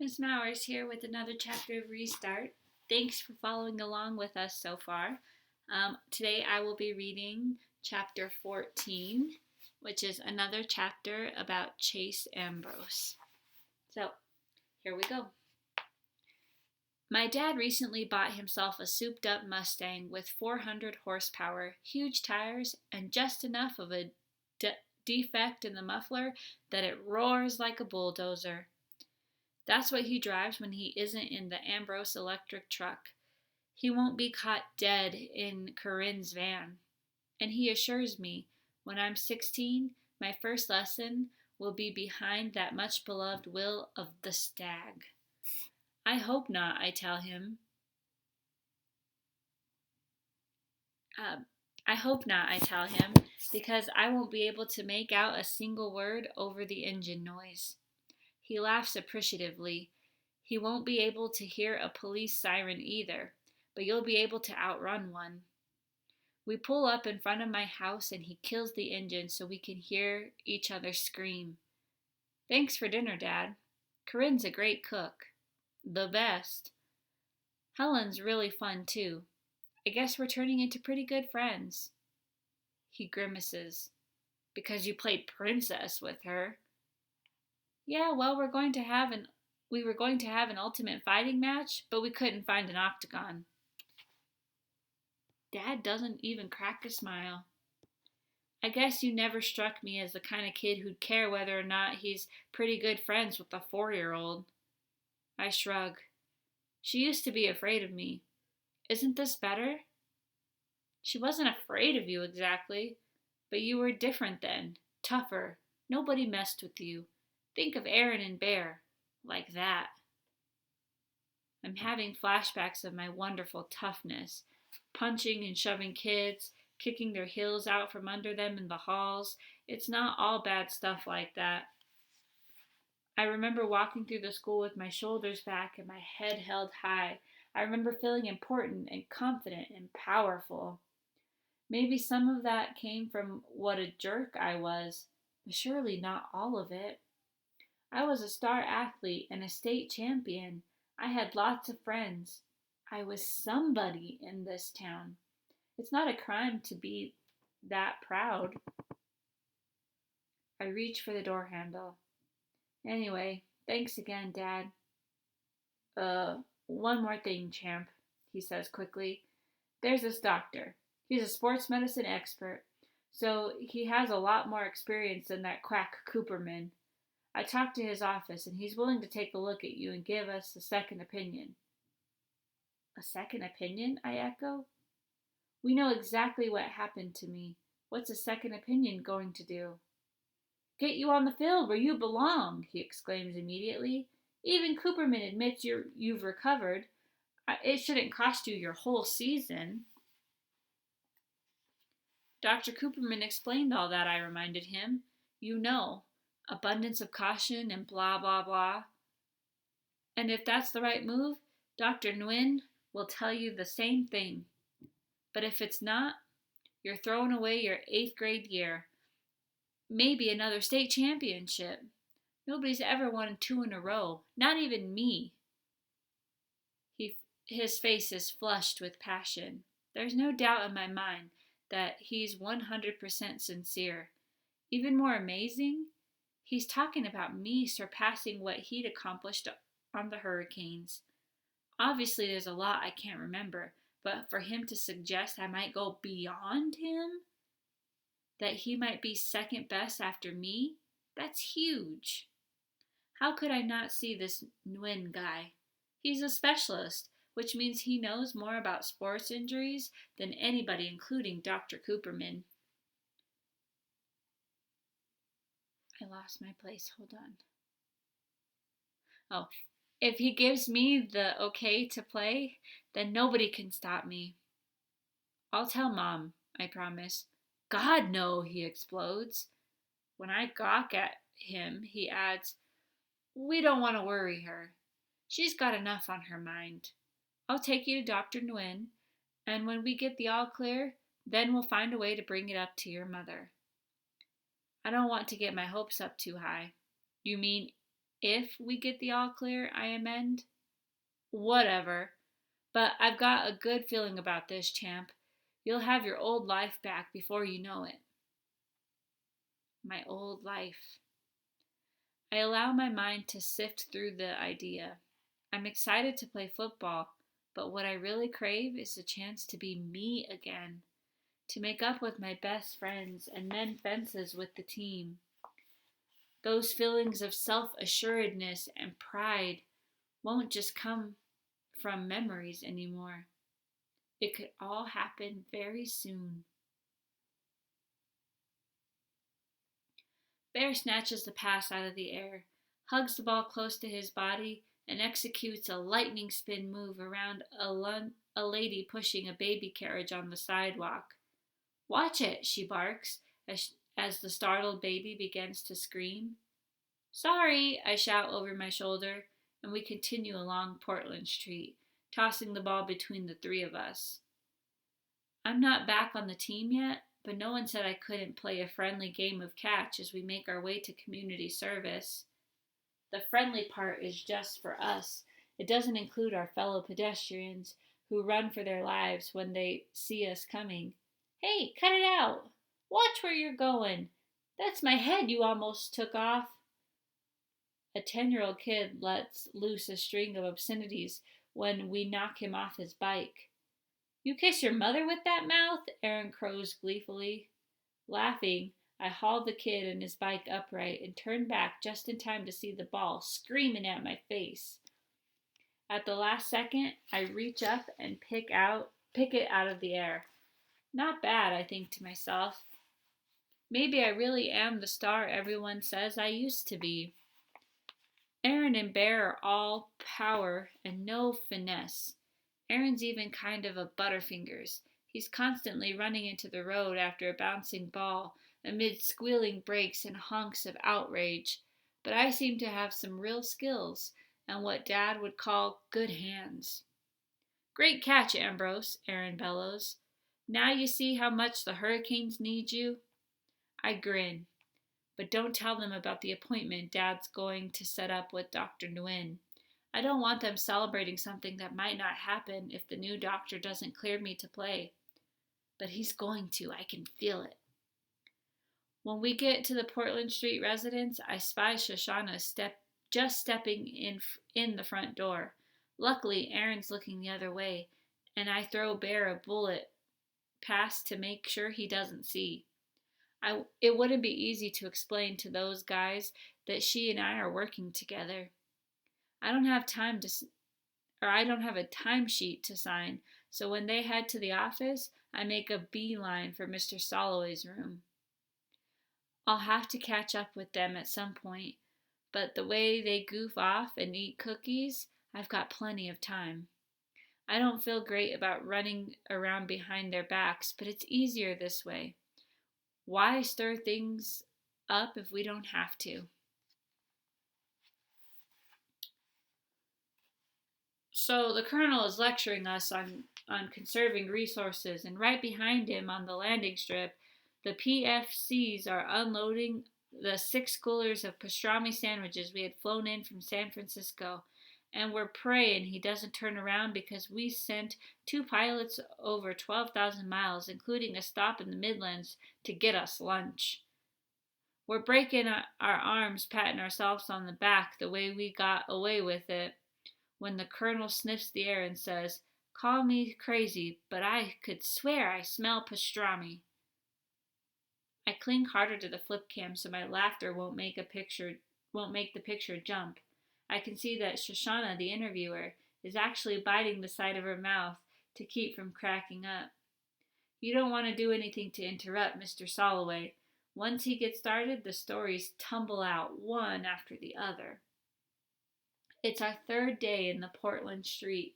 Ms. Mowers here with another chapter of Restart. Thanks for following along with us so far. Today I will be reading chapter 14, which is another chapter about Chase Ambrose. So, here we go. My dad recently bought himself a souped up Mustang with 400 horsepower, huge tires, and just enough of a defect in the muffler that it roars like a bulldozer. That's what he drives when he isn't in the Ambrose electric truck. He won't be caught dead in Corinne's van. And he assures me, when I'm 16, my first lesson will be behind that much beloved will of the stag. I hope not, I tell him. I hope not, I tell him, because I won't be able to make out a single word over the engine noise. He laughs appreciatively. He won't be able to hear a police siren either, but you'll be able to outrun one. We pull up in front of my house and he kills the engine so we can hear each other scream. Thanks for dinner, Dad. Corinne's a great cook. The best. Helen's really fun, too. I guess we're turning into pretty good friends. He grimaces. Because you played princess with her. Yeah, well, we were going to have an ultimate fighting match, but we couldn't find an octagon. Dad doesn't even crack a smile. I guess you never struck me as the kind of kid who'd care whether or not he's pretty good friends with a 4-year-old. I shrug. She used to be afraid of me. Isn't this better? She wasn't afraid of you exactly, but you were different then, tougher. Nobody messed with you. Think of Aaron and Bear, like that. I'm having flashbacks of my wonderful toughness, punching and shoving kids, kicking their heels out from under them in the halls. It's not all bad stuff like that. I remember walking through the school with my shoulders back and my head held high. I remember feeling important and confident and powerful. Maybe some of that came from what a jerk I was, but surely not all of it. I was a star athlete and a state champion. I had lots of friends. I was somebody in this town. It's not a crime to be that proud. I reach for the door handle. Anyway, thanks again, Dad. One more thing, champ, he says quickly. There's this doctor. He's a sports medicine expert, so he has a lot more experience than that quack Cooperman. I talked to his office, and he's willing to take a look at you and give us a second opinion. A second opinion? I echo. We know exactly what happened to me. What's a second opinion going to do? Get you on the field where you belong, he exclaims immediately. Even Cooperman admits you've recovered. It shouldn't cost you your whole season. Dr. Cooperman explained all that, I reminded him. You know. Abundance of caution and blah, blah, blah. And if that's the right move, Dr. Nguyen will tell you the same thing. But if it's not, you're throwing away your 8th grade year. Maybe another state championship. Nobody's ever won 2 in a row, not even me. His face is flushed with passion. There's no doubt in my mind that he's 100% sincere. Even more amazing, he's talking about me surpassing what he'd accomplished on the Hurricanes. Obviously, there's a lot I can't remember, but for him to suggest I might go beyond him, that he might be second best after me, that's huge. How could I not see this Nguyen guy? He's a specialist, which means he knows more about sports injuries than anybody, including Dr. Cooperman. I lost my place. Hold on. Oh, if he gives me the okay to play, then nobody can stop me. I'll tell Mom, I promise. God, no, he explodes. When I gawk at him, he adds, we don't want to worry her. She's got enough on her mind. I'll take you to Dr. Nguyen, and when we get the all clear, then we'll find a way to bring it up to your mother. I don't want to get my hopes up too high. You mean If we get the all clear, I amend. Whatever. But I've got a good feeling about this, champ. You'll have your old life back before you know it. My old life. I allow my mind to sift through the idea. I'm excited to play football, but what I really crave is the chance to be me again, to make up with my best friends and mend fences with the team. Those feelings of self assuredness and pride won't just come from memories anymore. It could all happen very soon. Bear snatches the pass out of the air, hugs the ball close to his body, and executes a lightning spin move around a lady pushing a baby carriage on the sidewalk. Watch it, she barks as the startled baby begins to scream. Sorry, I shout over my shoulder, and we continue along Portland Street, tossing the ball between the three of us. I'm not back on the team yet, but no one said I couldn't play a friendly game of catch as we make our way to community service. The friendly part is just for us. It doesn't include our fellow pedestrians who run for their lives when they see us coming. Hey, cut it out! Watch where you're going! That's my head you almost took off! A 10-year-old kid lets loose a string of obscenities when we knock him off his bike. You kiss your mother with that mouth? Aaron crows gleefully. Laughing, I hauled the kid and his bike upright and turned back just in time to see the ball screaming at my face. At the last second, I reach up and pick it out of the air. Not bad, I think to myself. Maybe I really am the star everyone says I used to be. Aaron and Bear are all power and no finesse. Aaron's even kind of a butterfingers. He's constantly running into the road after a bouncing ball, amid squealing brakes and honks of outrage. But I seem to have some real skills, and what Dad would call good hands. Great catch, Ambrose, Aaron bellows. Now you see how much the Hurricanes need you? I grin. But don't tell them about the appointment Dad's going to set up with Dr. Nguyen. I don't want them celebrating something that might not happen if the new doctor doesn't clear me to play. But he's going to. I can feel it. When we get to the Portland Street residence, I spy Shoshana stepping in the front door. Luckily, Aaron's looking the other way, and I throw Bear a bullet past to make sure he doesn't see. It wouldn't be easy to explain to those guys that she and I are working together. I don't have a timesheet to sign, so when they head to the office, I make a beeline for Mr. Soloway's room. I'll have to catch up with them at some point, but the way they goof off and eat cookies, I've got plenty of time. I don't feel great about running around behind their backs, but it's easier this way. Why stir things up if we don't have to? So the colonel is lecturing us on conserving resources, and right behind him on the landing strip, the PFCs are unloading the 6 coolers of pastrami sandwiches we had flown in from San Francisco. And we're praying he doesn't turn around because we sent 2 pilots over 12,000 miles, including a stop in the Midlands, to get us lunch. We're breaking our arms, patting ourselves on the back the way we got away with it, when the colonel sniffs the air and says, Call me crazy, but I could swear I smell pastrami. I cling harder to the flip cam so my laughter won't make the picture jump. I can see that Shoshana, the interviewer, is actually biting the side of her mouth to keep from cracking up. You don't want to do anything to interrupt Mr. Soloway. Once he gets started, the stories tumble out one after the other. It's our 3rd day in at Portland Street,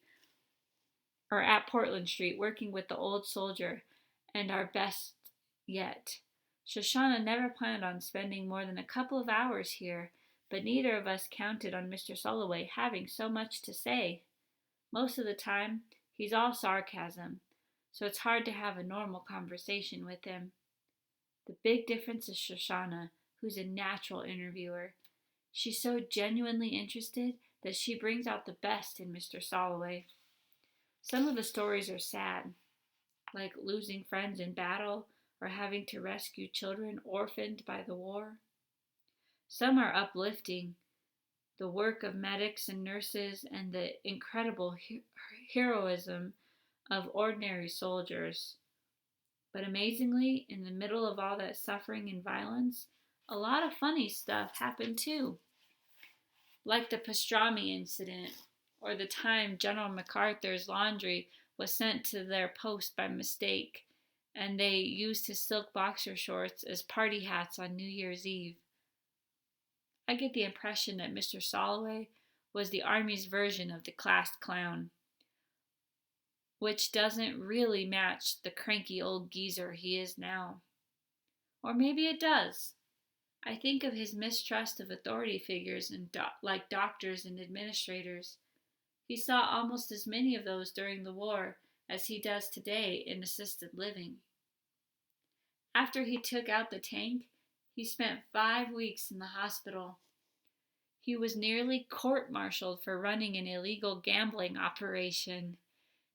working with the old soldier, and our best yet. Shoshana never planned on spending more than a couple of hours here, but neither of us counted on Mr. Soloway having so much to say. Most of the time, he's all sarcasm, so it's hard to have a normal conversation with him. The big difference is Shoshana, who's a natural interviewer. She's so genuinely interested that she brings out the best in Mr. Soloway. Some of the stories are sad, like losing friends in battle or having to rescue children orphaned by the war. Some are uplifting, the work of medics and nurses and the incredible heroism of ordinary soldiers. But amazingly, in the middle of all that suffering and violence, a lot of funny stuff happened too, like the pastrami incident, or the time General MacArthur's laundry was sent to their post by mistake, and they used his silk boxer shorts as party hats on New Year's Eve. I get the impression that Mr. Soloway was the Army's version of the classed clown, which doesn't really match the cranky old geezer he is now. Or maybe it does. I think of his mistrust of authority figures like doctors and administrators. He saw almost as many of those during the war as he does today in assisted living. After he took out the tank, he spent 5 weeks in the hospital. He was nearly court-martialed for running an illegal gambling operation.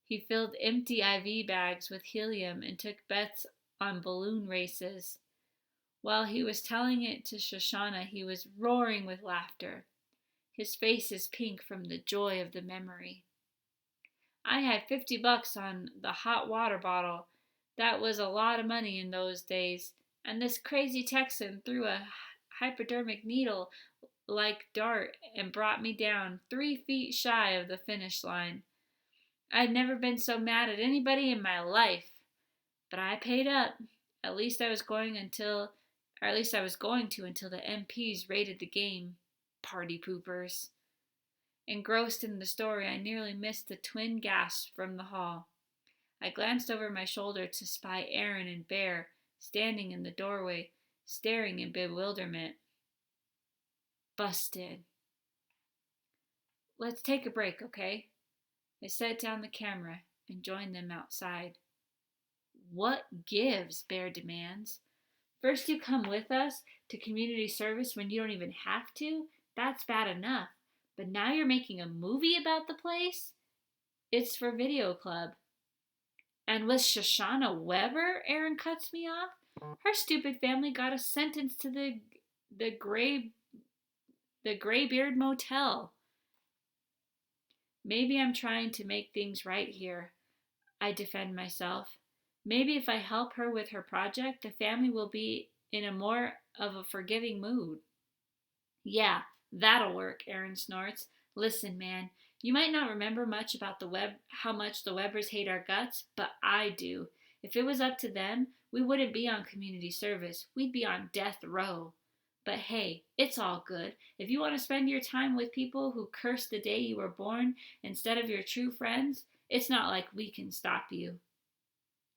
He filled empty IV bags with helium and took bets on balloon races. While he was telling it to Shoshana, he was roaring with laughter. His face is pink from the joy of the memory. I had $50 on the hot water bottle. That was a lot of money in those days. And this crazy Texan threw a hypodermic needle like dart and brought me down 3 feet shy of the finish line. I'd never been so mad at anybody in my life. But I paid up. At least I was going to until the MPs raided the game. Party poopers. Engrossed in the story, I nearly missed the twin gasps from the hall. I glanced over my shoulder to spy Aaron and Bear standing in the doorway, staring in bewilderment. Busted. Let's take a break, okay? I set down the camera and joined them outside. What gives? Bear demands. First you come with us to community service when you don't even have to? That's bad enough. But now you're making a movie about the place? It's for Video Club. And with Shoshana Weber, Aaron cuts me off. Her stupid family got us sentenced to the Graybeard Motel. Maybe I'm trying to make things right here. I defend myself. Maybe if I help her with her project, the family will be in a more of a forgiving mood. Yeah, that'll work, Aaron snorts. Listen, man, you might not remember much about how much the Webbers hate our guts, but I do. If it was up to them, we wouldn't be on community service. We'd be on death row. But hey, it's all good. If you want to spend your time with people who curse the day you were born instead of your true friends, it's not like we can stop you.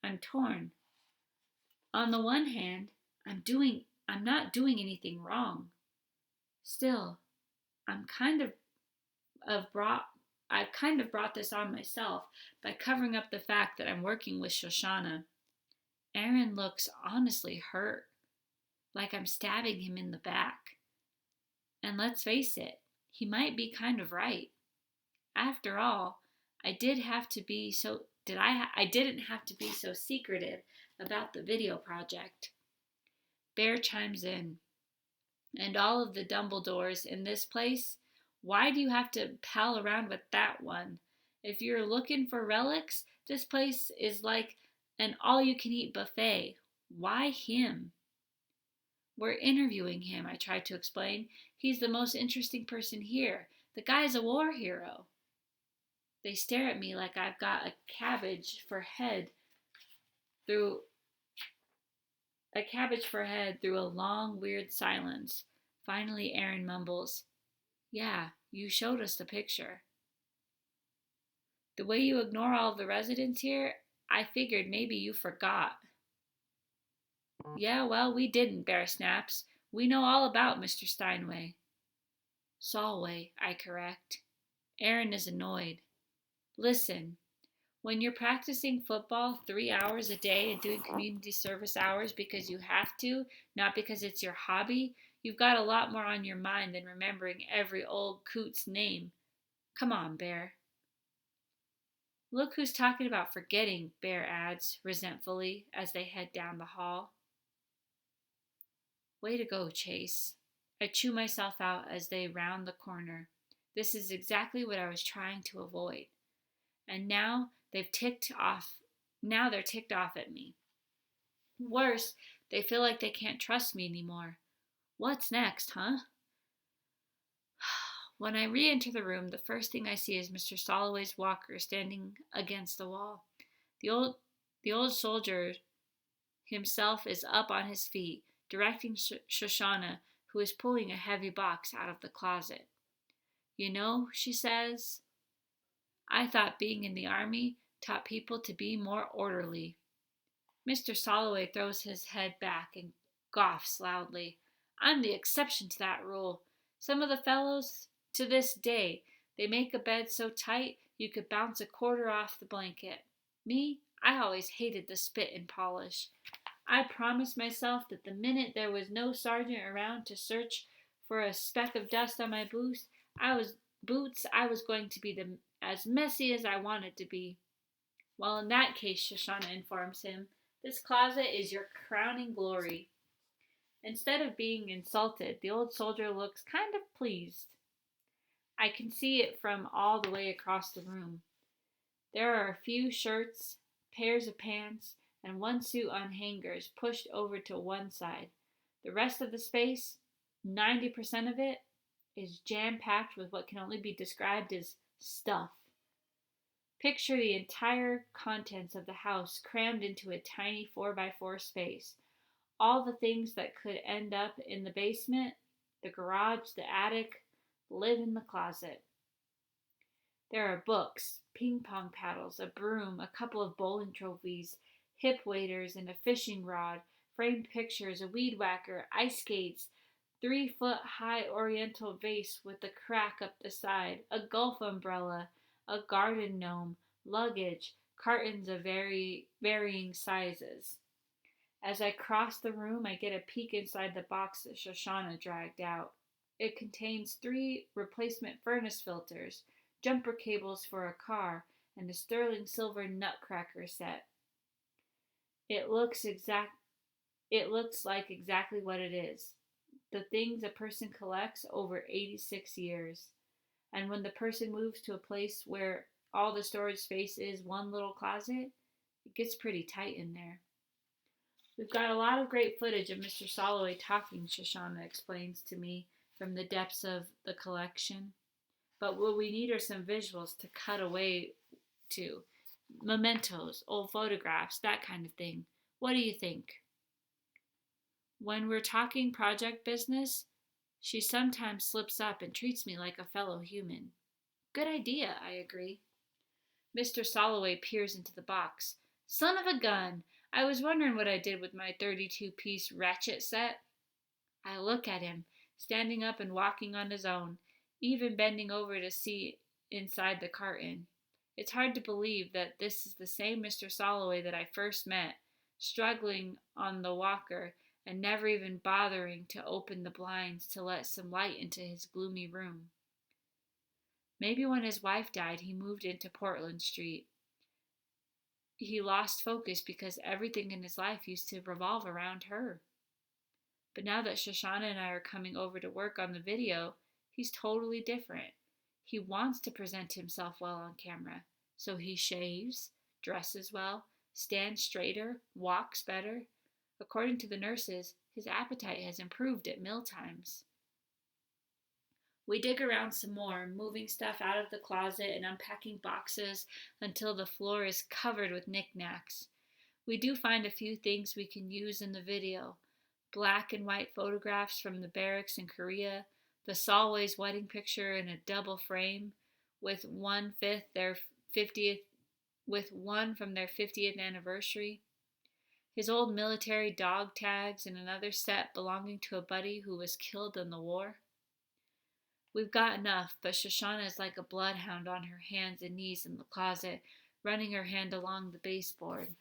I'm torn. On the one hand, I'm not doing anything wrong. Still, I've kind of brought this on myself by covering up the fact that I'm working with Shoshana. Aaron looks honestly hurt, like I'm stabbing him in the back. And let's face it, he might be kind of right. After all, I didn't have to be so secretive about the video project. Bear chimes in. And all of the Dumbledores in this place, why do you have to pal around with that one? If you're looking for relics, this place is like an all-you-can-eat buffet. Why him? We're interviewing him, I tried to explain. He's the most interesting person here. The guy's a war hero. They stare at me like I've got a cabbage for head through a long, weird silence. Finally, Aaron mumbles, Yeah, you showed us the picture. The way you ignore all the residents here, I figured maybe you forgot. Yeah, well, we didn't, Bear snaps. We know all about Mr. Steinway. Solway, I correct. Aaron is annoyed. Listen, when you're practicing football 3 hours a day and doing community service hours because you have to, not because it's your hobby, You've got a lot more on your mind than remembering every old coot's name. Come on, Bear. Look who's talking about forgetting, Bear adds resentfully as they head down the hall. Way to go, Chase. I chew myself out as they round the corner. This is exactly what I was trying to avoid. And now they're ticked off at me. Worse, they feel like they can't trust me anymore. What's next, huh? When I re-enter the room, the first thing I see is Mr. Soloway's walker standing against the wall. The old soldier himself is up on his feet, directing Shoshana, who is pulling a heavy box out of the closet. You know, she says, I thought being in the army taught people to be more orderly. Mr. Soloway throws his head back and coughs loudly. I'm the exception to that rule. Some of the fellows, to this day, they make a bed so tight you could bounce a quarter off the blanket. Me, I always hated the spit and polish. I promised myself that the minute there was no sergeant around to search for a speck of dust on my boots, I was going to be as messy as I wanted to be. Well, in that case, Shoshana informs him, this closet is your crowning glory. Instead of being insulted, the old soldier looks kind of pleased. I can see it from all the way across the room. There are a few shirts, pairs of pants, and one suit on hangers pushed over to one side. The rest of the space, 90% of it, is jam-packed with what can only be described as stuff. Picture the entire contents of the house crammed into a tiny 4x4 space. All the things that could end up in the basement, the garage, the attic, live in the closet. There are books, ping pong paddles, a broom, a couple of bowling trophies, hip waders and a fishing rod, framed pictures, a weed whacker, ice skates, 3-foot-high oriental vase with a crack up the side, a golf umbrella, a garden gnome, luggage, cartons of varying sizes. As I cross the room, I get a peek inside the box that Shoshana dragged out. It contains 3 replacement furnace filters, jumper cables for a car, and a sterling silver nutcracker set. It looks like exactly what it is. The things a person collects over 86 years. And when the person moves to a place where all the storage space is one little closet, it gets pretty tight in there. We've got a lot of great footage of Mr. Soloway talking, Shoshana explains to me from the depths of the collection. But what we need are some visuals to cut away to. Mementos, old photographs, that kind of thing. What do you think? When we're talking project business, she sometimes slips up and treats me like a fellow human. Good idea, I agree. Mr. Soloway peers into the box. Son of a gun! I was wondering what I did with my 32-piece ratchet set. I look at him, standing up and walking on his own, even bending over to see inside the carton. It's hard to believe that this is the same Mr. Soloway that I first met, struggling on the walker and never even bothering to open the blinds to let some light into his gloomy room. Maybe when his wife died, he moved into Portland Street. He lost focus because everything in his life used to revolve around her. But now that Shoshana and I are coming over to work on the video, he's totally different. He wants to present himself well on camera, so he shaves, dresses well, stands straighter, walks better. According to the nurses, his appetite has improved at mealtimes. We dig around some more, moving stuff out of the closet and unpacking boxes until the floor is covered with knickknacks. We do find a few things we can use in the video. Black and white photographs from the barracks in Korea, the Solway's wedding picture in a double frame with one from their 50th anniversary, his old military dog tags and another set belonging to a buddy who was killed in the war. We've got enough, but Shoshana is like a bloodhound on her hands and knees in the closet, running her hand along the baseboard.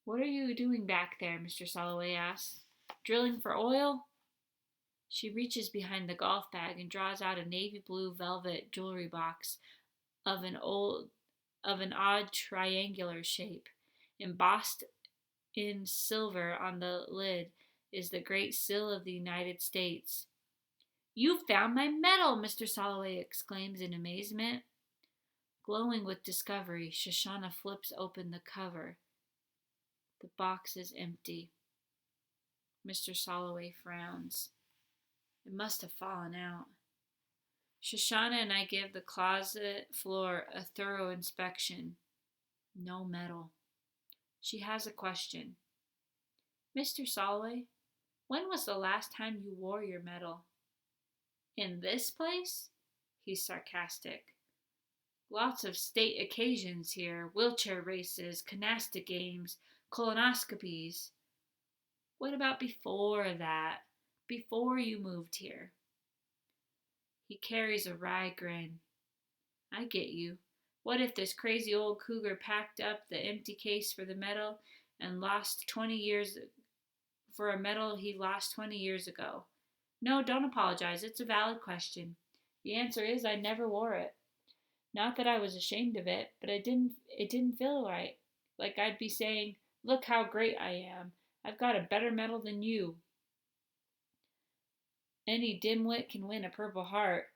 What are you doing back there? Mr. Soloway asks. Drilling for oil? She reaches behind the golf bag and draws out a navy blue velvet jewelry box of an odd triangular shape. Embossed in silver on the lid is the Great Seal of the United States. "You found my medal!" Mr. Soloway exclaims in amazement. Glowing with discovery, Shoshana flips open the cover. The box is empty. Mr. Soloway frowns. It must have fallen out. Shoshana and I give the closet floor a thorough inspection. No medal. She has a question. "Mr. Soloway, when was the last time you wore your medal?" "In this place?" He's sarcastic. "Lots of state occasions here, wheelchair races, canasta games, colonoscopies." "What about before that? Before you moved here?" He carries a wry grin. "I get you. What if this crazy old cougar packed up the empty case for the medal and lost 20 years for a medal he lost 20 years ago?" "No, don't apologize. It's a valid question. The answer is I never wore it. Not that I was ashamed of it, but it didn't feel right. Like I'd be saying, 'Look how great I am. I've got a better medal than you.' Any dimwit can win a Purple Heart.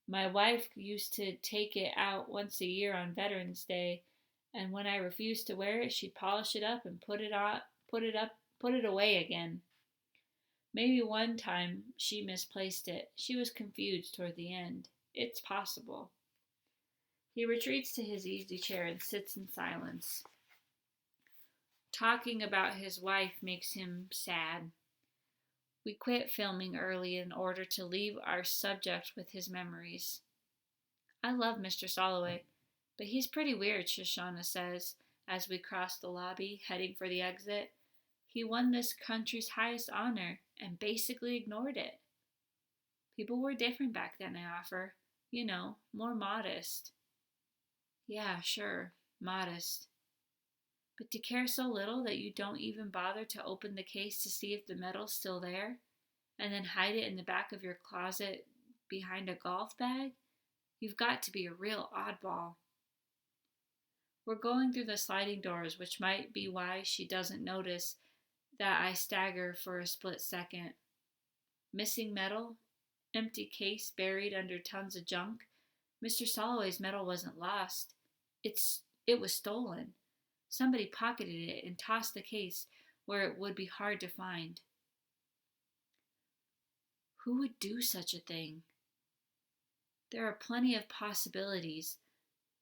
My wife used to take it out once a year on Veterans Day, and when I refused to wear it, she'd polish it up and put it away again. Maybe one time she misplaced it. She was confused toward the end. It's possible." He retreats to his easy chair and sits in silence. Talking about his wife makes him sad. We quit filming early in order to leave our subject with his memories. "I love Mr. Soloway, but he's pretty weird," Shoshana says as we cross the lobby, heading for the exit. "He won this country's highest honor and basically ignored it." "People were different back then," I offer. "You know, more modest." "Yeah, sure, modest. But to care so little that you don't even bother to open the case to see if the medal's still there, and then hide it in the back of your closet behind a golf bag? You've got to be a real oddball." We're going through the sliding doors, which might be why she doesn't notice that I stagger for a split second. Missing medal, empty case buried under tons of junk. Mr. Soloway's medal wasn't lost. It was stolen. Somebody pocketed it and tossed the case where it would be hard to find. Who would do such a thing? There are plenty of possibilities.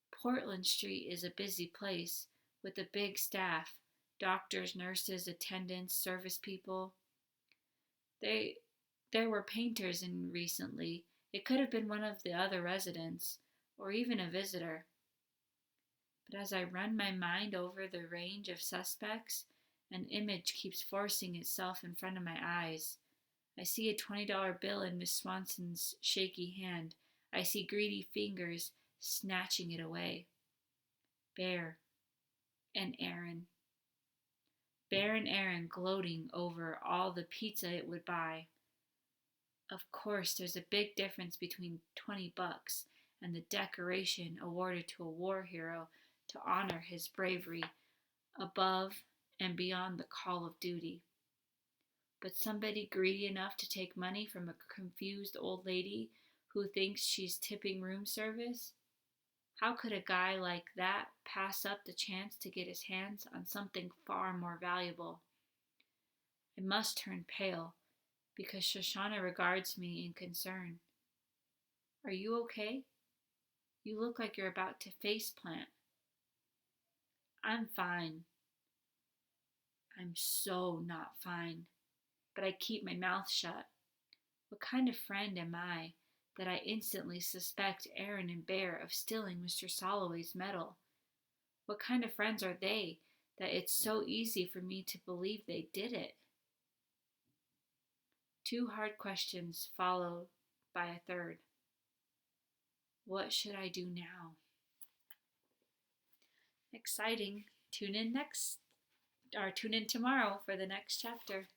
Portland Street is a busy place with a big staff, doctors, nurses, attendants, service people. There were painters in recently. It could have been one of the other residents, or even a visitor. But as I run my mind over the range of suspects, an image keeps forcing itself in front of my eyes. I see a $20 bill in Miss Swanson's shaky hand. I see greedy fingers snatching it away. Bear and Aaron. Bear and Aaron gloating over all the pizza it would buy. Of course, there's a big difference between $20 and the decoration awarded to a war hero to honor his bravery above and beyond the call of duty. But somebody greedy enough to take money from a confused old lady who thinks she's tipping room service? How could a guy like that pass up the chance to get his hands on something far more valuable? I must turn pale because Shoshana regards me in concern. "Are you okay? You look like you're about to faceplant." "I'm fine." I'm so not fine, but I keep my mouth shut. What kind of friend am I that I instantly suspect Aaron and Bear of stealing Mr. Soloway's medal? What kind of friends are they that it's so easy for me to believe they did it? Two hard questions followed by a third. What should I do now? Exciting. Tune in tomorrow for the next chapter.